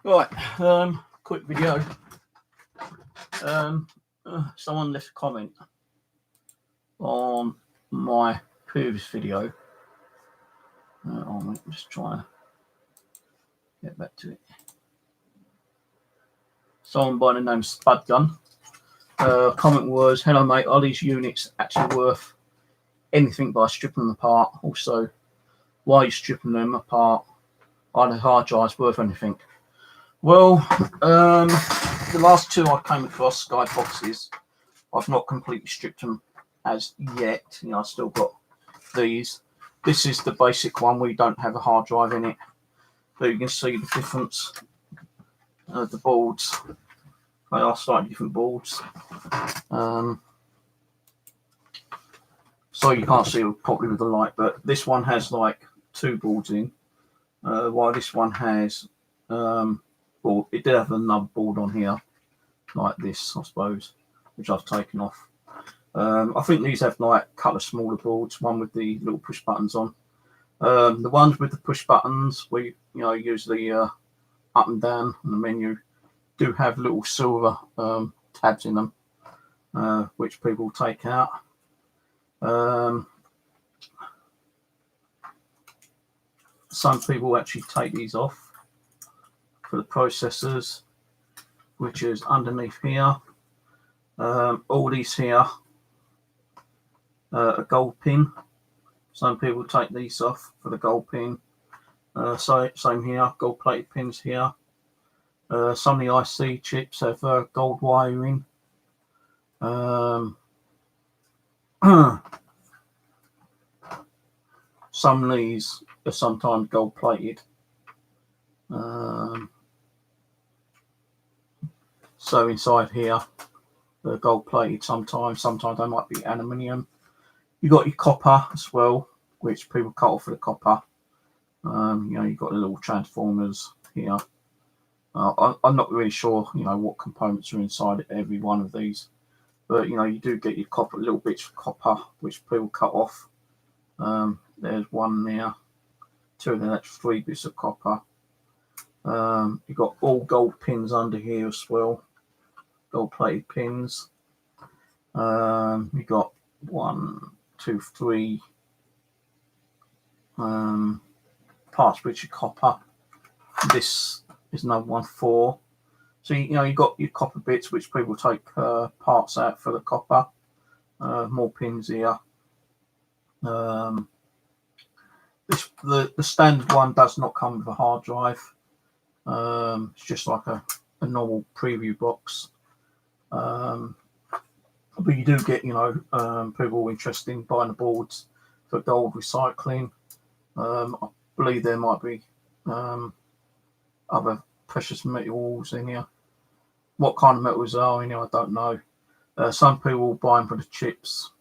Right, quick video. Someone left a comment on my previous video. I'm just trying to get back to it. Someone by the name Spudgun. Comment was, "Hello mate, are these units actually worth anything by stripping them apart? Also, why are you stripping them apart? Are the hard drives worth anything?" Well, the last two I came across, Skyboxes, I've not completely stripped them as yet. You know, I've still got these. This is the basic one. We don't have a hard drive in it, but you can see the difference. The boards, they are slightly different boards. So you can't see it properly with the light, but this one has like two boards in, while this one has, well, it did have another board on here, like this, I suppose, which I've taken off. I think these have like a couple of smaller boards, one with the little push buttons on. The ones with the push buttons, we use the up and down on the menu, do have little silver tabs in them, which people take out. Some people actually take these off for the processors, which is underneath here. All these here, a gold pin. Some people take these off for the gold pin. So same here, gold plated pins here. Some of the IC chips have gold wiring. Some of these are sometimes gold plated. So inside here, they're gold plated sometimes they might be aluminium. You got your copper as well, which people cut off for the copper. You've got the little transformers here. I'm not really sure, what components are inside every one of these, but you do get your copper, little bits of copper, which people cut off. There's one there, two, then that's three bits of copper. You've got all gold pins under here as well, gold plated pins. You've got 1, 2, 3 parts which are copper. This is another one, 4. So you've got your copper bits which people take parts out for the copper. More pins here. The standard one does not come with a hard drive. It's just like a normal preview box. But you do get, people interested in buying the boards for gold recycling. I believe there might be other precious metals in here. What kind of metals are in here, I don't know. Some people buy them for the chips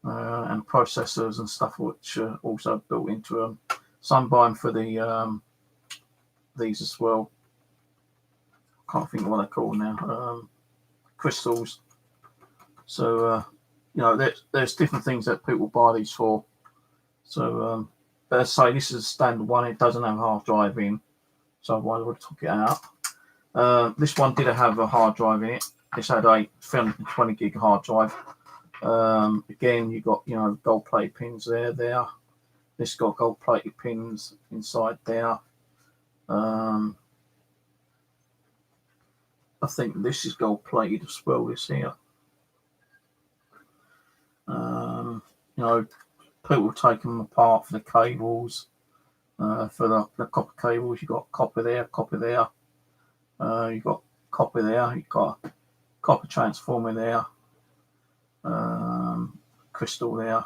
and processors and stuff, which are also built into them. Some buy them for the these as well. Can't think of what they're called now. Crystals. So there's different things that people buy these for. So let's say this is a standard one. It doesn't have a hard drive in, so otherwise I would have took it out. This one did have a hard drive in it. This had a 320 gig hard drive. Again, you got gold plated pins there. This got gold plated pins inside there. I think this is gold plated as well. This here. People take them apart for the cables. For the copper cables, you've got copper there. You've got copper there. You've got a copper transformer there. Crystal there.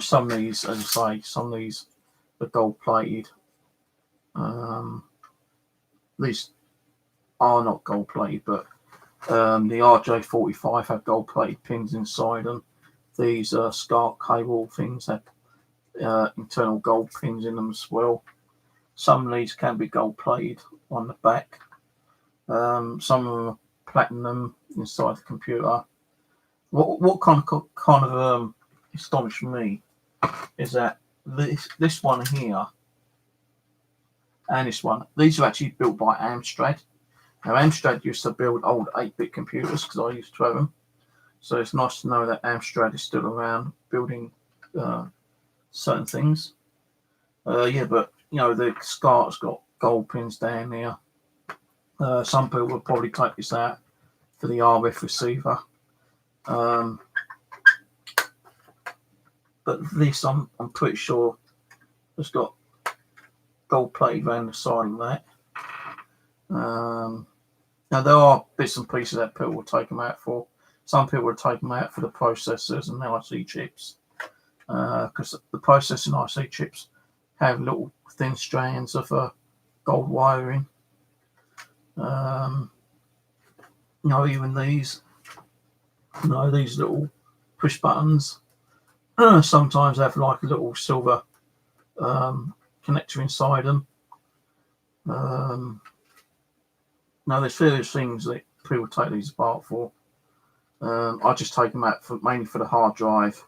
Some of these, as I say, some of these are gold plated. These are not gold plated, but the RJ45 have gold plated pins inside them. These SCART cable things have internal gold pins in them as well. Some of these can be gold plated on the back. Some of them are platinum inside the computer. What kind of astonished me is that this one here and this one, these are actually built by Amstrad. Now, Amstrad used to build old 8-bit computers because I used to have them. So it's nice to know that Amstrad is still around building certain things. Yeah, but the SCART's got gold pins down there. Some people will probably take this out for the RF receiver. But this, I'm pretty sure, has got gold plated around the side of that. Now, there are bits and pieces that people will take them out for. Some people will take them out for the processors and IC chips. Because the processing IC chips have little thin strands of gold wiring. Even these, these little push buttons sometimes have like a little silver connector inside them. Now, there's various things that people take these apart for. I just take them out mainly for the hard drive,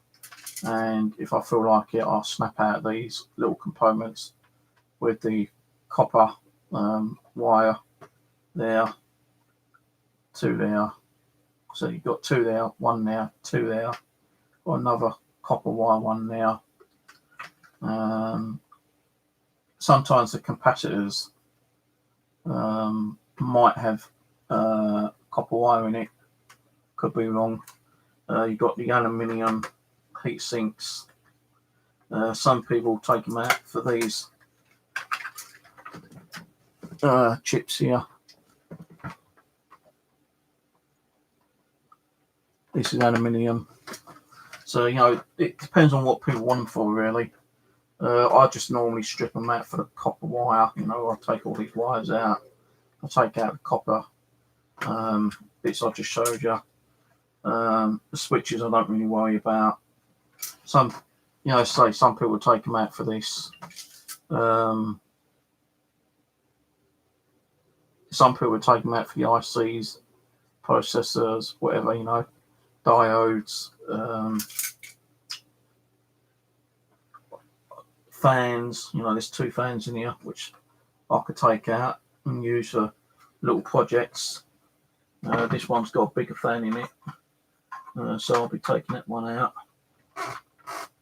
and if I feel like it, I'll snap out these little components with the copper wire there, 2 there. So you've got 2 there, 1 there, 2 there, or another copper wire, 1 there. Sometimes the capacitors might have copper wire in it. Could be wrong. You've got the aluminium heat sinks. Some people take them out for these chips here. This is aluminium. So, it depends on what people want them for, really. I just normally strip them out for the copper wire. I'll take all these wires out. I'll take out the copper bits I just showed you. The switches I don't really worry about. Some people will take them out for this. Some people would take them out for the ICs, processors, whatever, diodes, fans. There's 2 fans in here which I could take out and use for little projects. This one's got a bigger fan in it, so I'll be taking that one out.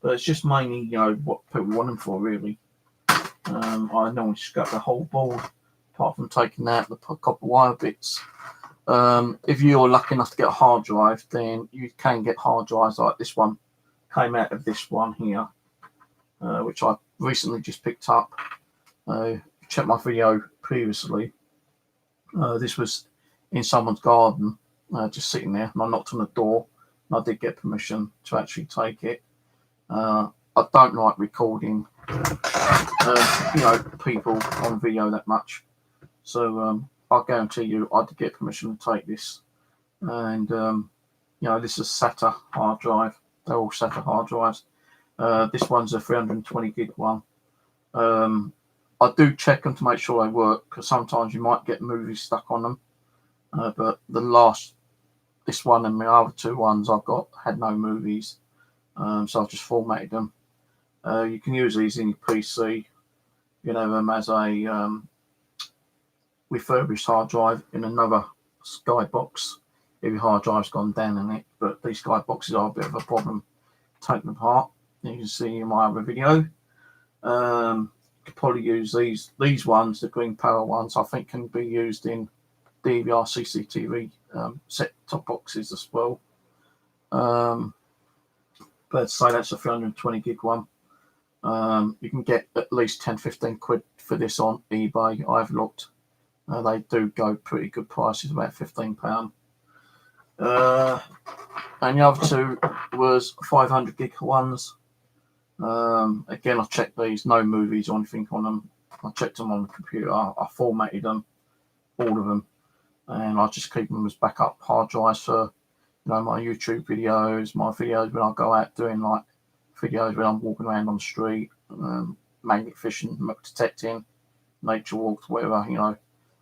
But it's just mainly, what people want them for, really. I normally scrap the whole board, apart from taking out the copper wire bits. If you're lucky enough to get a hard drive, then you can get hard drives like this one. Came out of this one here, which I recently just picked up. Check my video previously. This was in someone's garden, just sitting there, and I knocked on the door, and I did get permission to actually take it. I don't like recording, people on video that much, so I guarantee you I did get permission to take this. And this is SATA hard drive. They're all SATA hard drives. This one's a 320 gig one. I do check them to make sure they work, because sometimes you might get movies stuck on them. But this one and my other 2 ones I've got had no movies, so I've just formatted them. You can use these in your PC. You can have them as a refurbished hard drive in another Skybox if your hard drive's gone down in it. But these Skyboxes are a bit of a problem taking them apart. You can see in my other video. You could probably use these ones, the green power ones, I think can be used in DVR CCTV set-top boxes as well. But say that's a 320 gig one. You can get at least 10-15 quid for this on eBay. I've looked. They do go pretty good prices, about £15. And the other 2 was 500 gig ones. Again, I checked these, no movies or anything on them. I checked them on the computer. I formatted them, all of them, and I just keep them as backup hard drives for my YouTube videos, my videos when I go out doing like videos when I'm walking around on the street, magnet fishing, detecting, nature walks, whatever.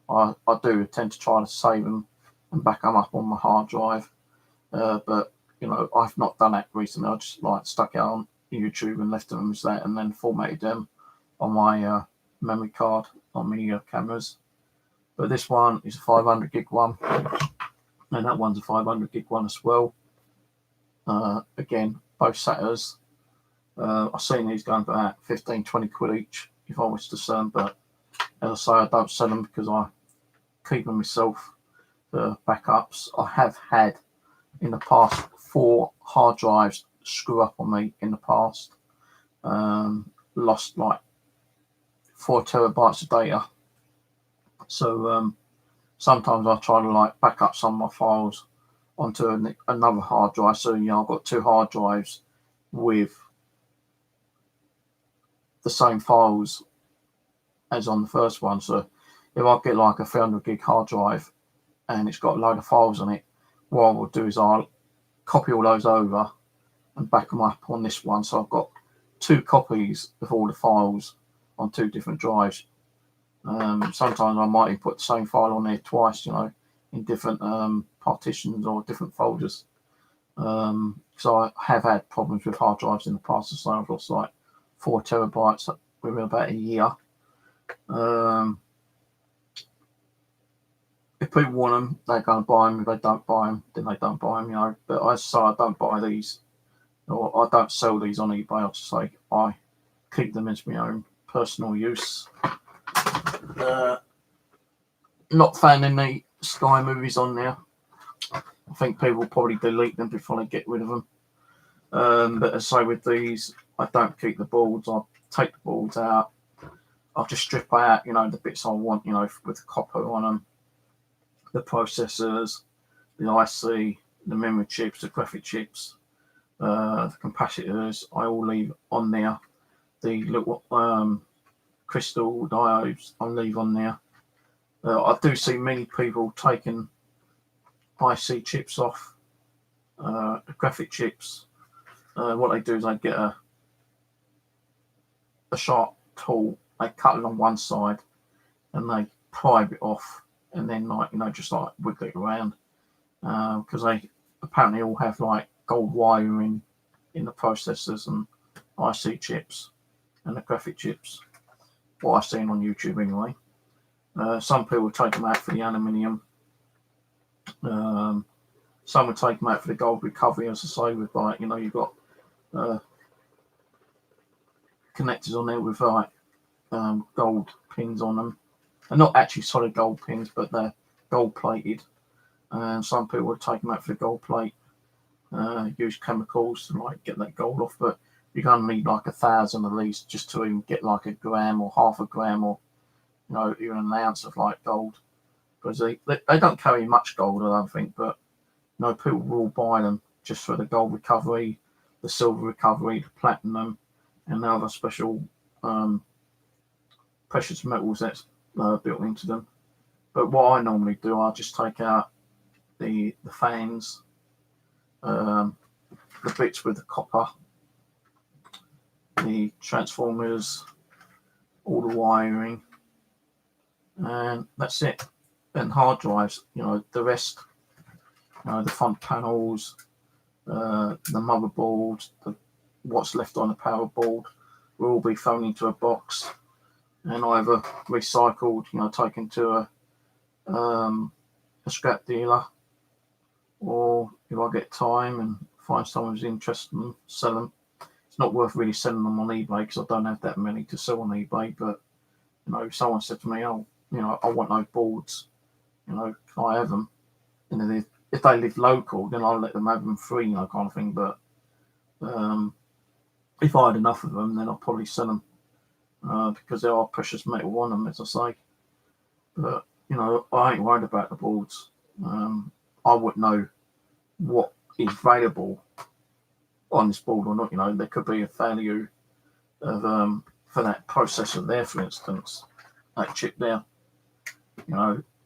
I do tend to try to save them and back them up on my hard drive. But I've not done that recently. I just stuck it on YouTube and left them as that, and then formatted them on my memory card on my cameras. But this one is a 500 gig one, and that one's a 500 gig one as well. Again, both SATAs. I've seen these going for about 15, 20 quid each if I was to sell them, but as I say, I don't sell them because I keep them myself for backups. I have had in the past 4 hard drives screw up on me in the past. Lost like 4 terabytes of data. So sometimes I try to like back up some of my files onto another hard drive. So I've got 2 hard drives with the same files as on the first one. So if I get like a 300 gig hard drive and it's got a load of files on it, what I will do is I'll copy all those over and back them up on this one. So I've got 2 copies of all the files on 2 different drives. Sometimes I might even put the same file on there twice, in different partitions or different folders. So I have had problems with hard drives in the past. So I've lost like 4 terabytes within about a year. If people want them, they're going to buy them. If they don't buy them, then they don't buy them, But I say I don't buy these, or I don't sell these on eBay. I just say I keep them as my own personal use. Not finding the Sky movies on there. I think people probably delete them before they get rid of them. But as I say, with these, I don't keep the boards. I take the boards out. I'll just strip out, the bits I want, with the copper on them, the processors, the IC, the memory chips, the graphic chips, the capacitors. I all leave on there. The little crystal diodes I leave on there. I do see many people taking IC chips off, the graphic chips. What they do is they get a sharp tool, they cut it on one side and they pry it off, and then just like wiggle it around, because they apparently all have like gold wiring in the processors and IC chips and the graphic chips. What I've seen on YouTube anyway. Some people take them out for the aluminium. Some would take them out for the gold recovery, as I say, with like, you've got connectors on there with like gold pins on them. They're not actually solid gold pins, but they're gold plated. And some people would take them out for the gold plate, use chemicals to like get that gold off. But you're going to need like 1,000 at least just to even get like a gram or half a gram or even an ounce of like gold, because they don't carry much gold, I don't think, but people will buy them just for the gold recovery, the silver recovery, the platinum, and the other special precious metals that's built into them. But what I normally do, I just take out the fans, the bits with the copper, the transformers, all the wiring, and that's it. And hard drives, the rest, the front panels, the motherboard, what's left on the power board will all be thrown into a box and either recycled, taken to a scrap dealer, or if I get time and find someone who's interested in them, sell them. It's not worth really selling them on eBay because I don't have that many to sell on eBay. But if someone said to me, "Oh, I want those boards, can I have them?" And then if they live local, then I'll let them have them free, kind of thing. But if I had enough of them, then I'll probably sell them because there are precious metal on them, as I say. But I ain't worried about the boards. I wouldn't know what is available on this board or not. There could be a value of for that processor there, for instance, that chip there.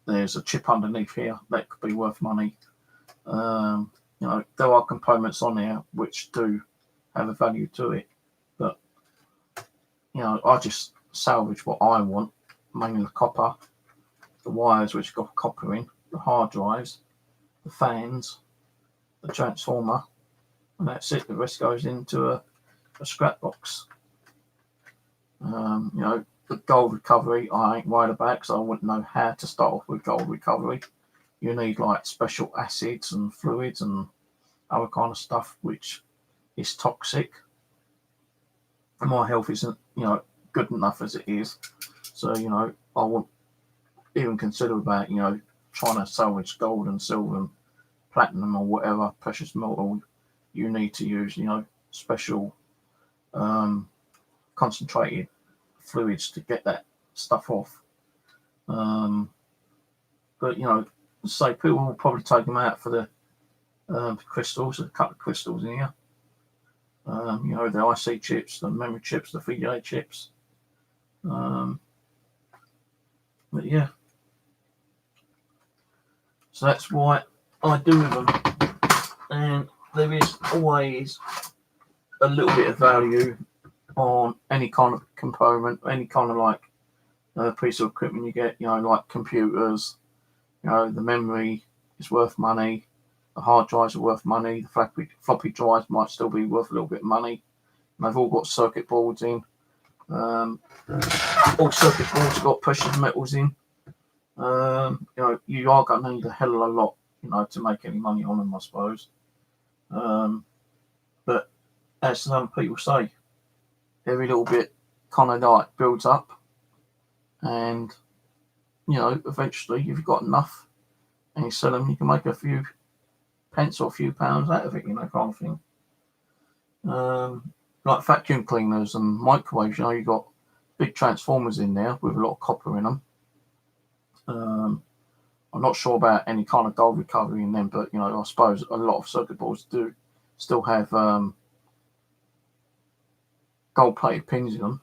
There's a chip underneath here that could be worth money. There are components on there which do have a value to it, but I just salvage what I want, mainly the copper, the wires which got copper in, the hard drives, the fans, the transformer, and that's it. The rest goes into a a scrap box. You know, the gold recovery I ain't worried about because I wouldn't know how to start off with gold recovery. You need like special acids and fluids and other kind of stuff which is toxic. My health isn't, you know, good enough as it is. So, you know, I wouldn't even consider about, you know, trying to salvage gold and silver and platinum or whatever precious metal. You need to use, you know, special concentrated fluids to get that stuff off. But, you know, say people will probably take them out for the crystals, a couple of crystals in here. You know, the IC chips, the memory chips, the VGA chips. But yeah, so that's why I do with them. And there is always a little bit of value on any kind of component, any kind of like piece of equipment you get, you know, like computers. You know, the memory is worth money, the hard drives are worth money, the floppy drives might still be worth a little bit of money. And they've all got circuit boards in. All circuit boards got precious metals in. You know, you are going to need a hell of a lot, you know, to make any money on them, I suppose. But as some people say, every little bit kind of like builds up, and you know, eventually, if you've got enough and you sell them, you can make a few pence or a few pounds out of it, you know, kind of thing. Like vacuum cleaners and microwaves, you know, you've got big transformers in there with a lot of copper in them. I'm not sure about any kind of gold recovery in them, but you know, I suppose a lot of circuit boards do still have gold-plated pins in them.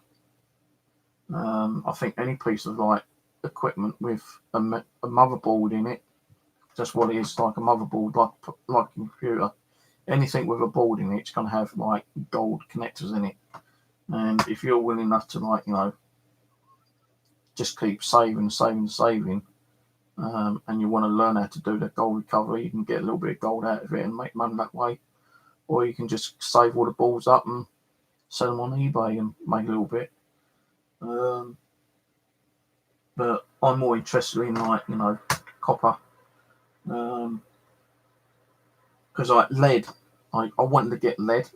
I think any piece of like equipment with a motherboard in it, just what it is, like a motherboard, like a computer. Anything with a board in it's going to have like gold connectors in it. And if you're willing enough to, like, you know, just keep saving, and you want to learn how to do the gold recovery, you can get a little bit of gold out of it and make money that way. Or you can just save all the balls up and sell them on eBay and make a little bit. But I'm more interested in, like, you know, copper. Because like lead, I wanted to get lead,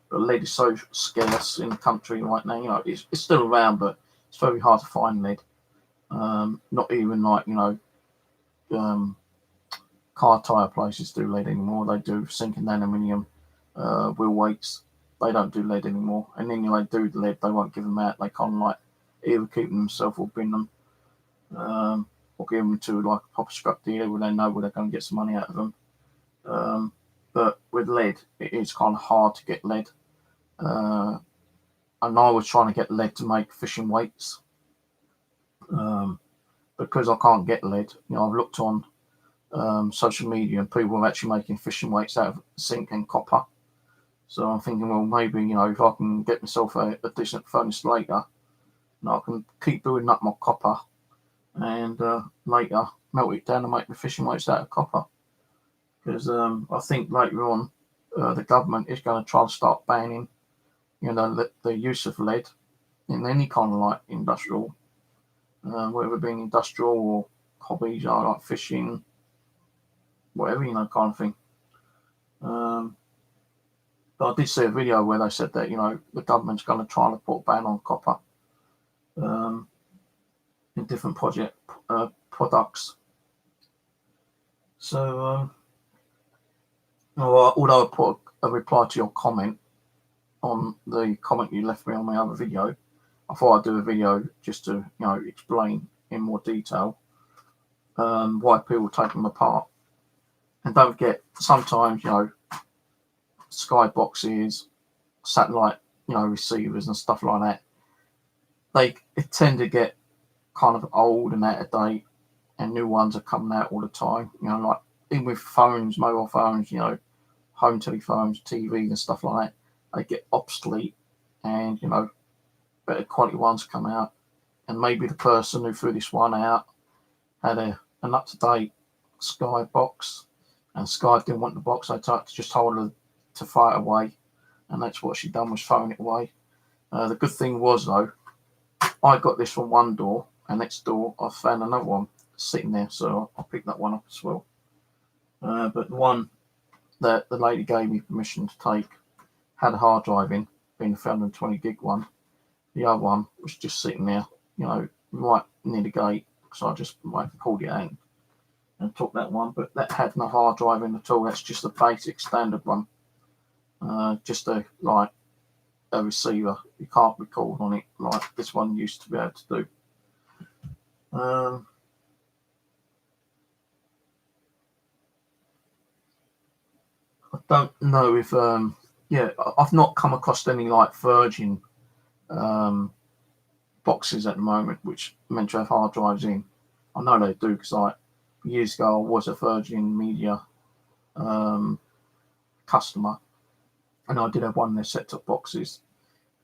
but lead is so scarce in the country right now. You know, it's still around, but it's very hard to find lead. Not even like, you know, car tyre places do lead anymore. They do zinc and aluminium wheel weights. They don't do lead anymore. And then they do lead, they won't give them out. They kind of like either keep them themselves or bin them, or give them to like a proper scrap dealer where they know where they're going to get some money out of them. But with lead, it is kind of hard to get lead. And I was trying to get lead to make fishing weights. Because I can't get lead, you know, I've looked on social media and people are actually making fishing weights out of zinc and copper. So I'm thinking, well, maybe, you know, if I can get myself a decent furnace later, you know, I can keep building up my copper and later melt it down and make the fishing weights out of copper. Because I think later on, the government is going to try to start banning, you know, the use of lead in any kind of like industrial, whether it being industrial or hobbies, you know, like fishing, whatever, you know, kind of thing. But I did see a video where they said that, you know, the government's going to try to put a ban on copper in different products. So, although I put a reply to your comment on the comment you left me on my other video, I thought I'd do a video just to, you know, explain in more detail why people take them apart. And don't forget, sometimes, you know, skyboxes, satellite, you know, receivers and stuff like that, they tend to get kind of old and out of date, and new ones are coming out all the time. You know, like even with phones, mobile phones, you know, home telephones, TVs and stuff like that, they get obsolete, and, you know, better quality ones come out. And maybe the person who threw this one out had an up-to-date Sky box, and Sky didn't want the box, they just told her to fire it away. and that's what she done, was throwing it away. The good thing was, though, I got this from one door, and next door I found another one sitting there, so I picked that one up as well. But the one that the lady gave me permission to take had a hard drive in, being a 320 gig one. The other one was just sitting there, right near the gate, so I just pulled it out and took that one. But that had no hard drive in at all. That's just a basic standard one, just a receiver. You can't record on it like this one used to be able to do. I don't know if I've not come across any like Virgin boxes at the moment which meant to have hard drives in. I know they do, because years ago I was a Virgin Media customer, and I did have one of their set-top boxes,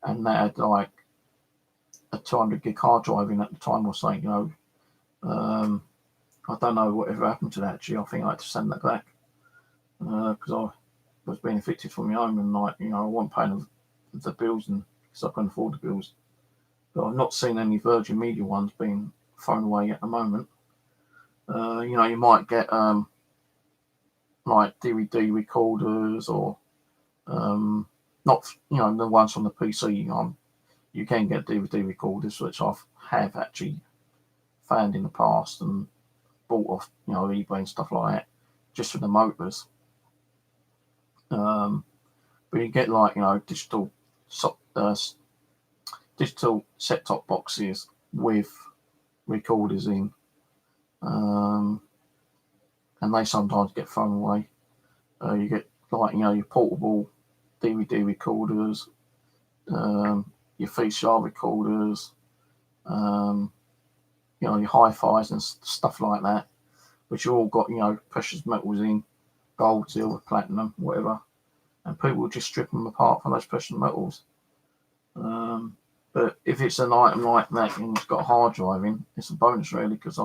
and they had like a 200 gig hard drive in at the time or something. I don't know whatever happened to that. Actually, I think I had to send that back because I was being evicted from my home, and I wasn't paying the bills, and because I couldn't afford the bills. But I've not seen any Virgin Media ones being thrown away at the moment. You might get like DVD recorders, or not, the ones from the PC. You can get DVD recorders, which I have actually found in the past and bought off, eBay and stuff like that, just for the motors. But you get digital set-top boxes with recorders in, and they sometimes get thrown away. You get your portable DVD recorders, your VCR recorders, your hi-fis and stuff like that, which all got precious metals in, gold, silver, platinum, whatever, and people will just strip them apart from those precious metals. But if it's an item like that and it's got a hard drive in, it's a bonus really, because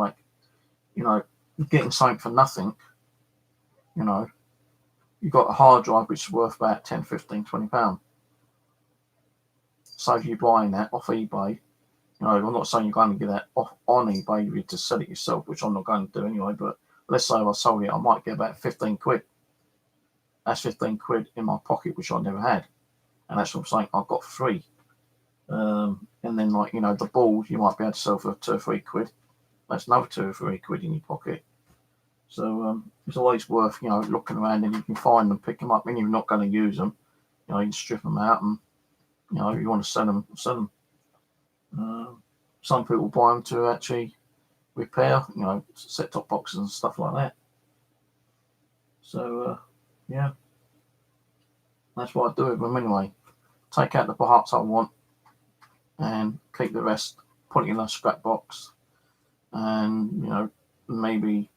getting something for nothing, you've got a hard drive which is worth about 10, 15, 20 pounds. So if you're buying that off eBay, I'm not saying you're going to get that off on eBay, you to sell it yourself, which I'm not going to do anyway, but let's say if I sold it, I might get about 15 quid. That's 15 quid in my pocket, which I never had. And that's what I'm saying, I've got free. And then the balls you might be able to sell for 2 or 3 quid. That's another 2 or 3 quid in your pocket. So it's always worth looking around, and you can find them, pick them up, and you're not going to use them. You can strip them out, and if you want to sell them, sell them. Some people buy them to actually repair, set-top boxes and stuff like that. So that's what I do with them anyway. Take out the parts I want and keep the rest, put it in a scrap box, and maybe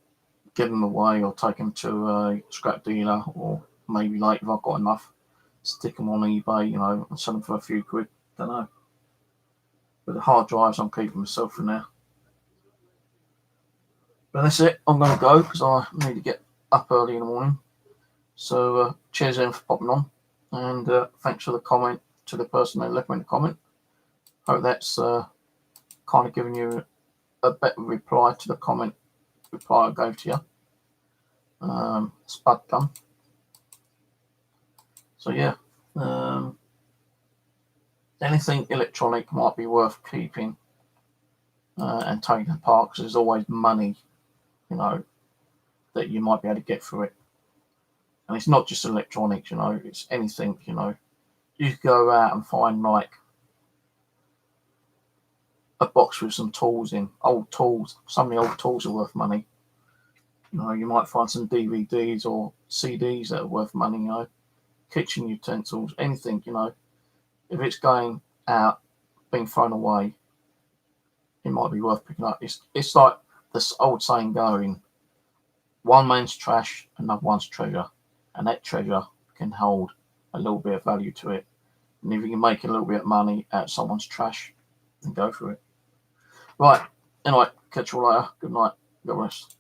give them away or take them to a scrap dealer, or maybe if I've got enough, stick them on eBay, and sell them for a few quid. Don't know. But the hard drives I'm keeping myself for now. But that's it. I'm going to go because I need to get up early in the morning. So cheers in for popping on, and thanks for the comment to the person that left me the comment. Hope that's kind of giving you a better reply to the reply I gave to you. Spud gun. So yeah, anything electronic might be worth keeping and taking apart, because there's always money, that you might be able to get through it. And it's not just electronics, it's anything, You could go out and find a box with some tools in, old tools. Some of the old tools are worth money. You might find some DVDs or CDs that are worth money, kitchen utensils, anything, If it's going out, being thrown away, it might be worth picking up. It's like this old saying going, one man's trash, another one's treasure. And that treasure can hold a little bit of value to it. And if you can make a little bit of money out of someone's trash, then go for it. Right. Anyway, catch you all later. Good night. God rest.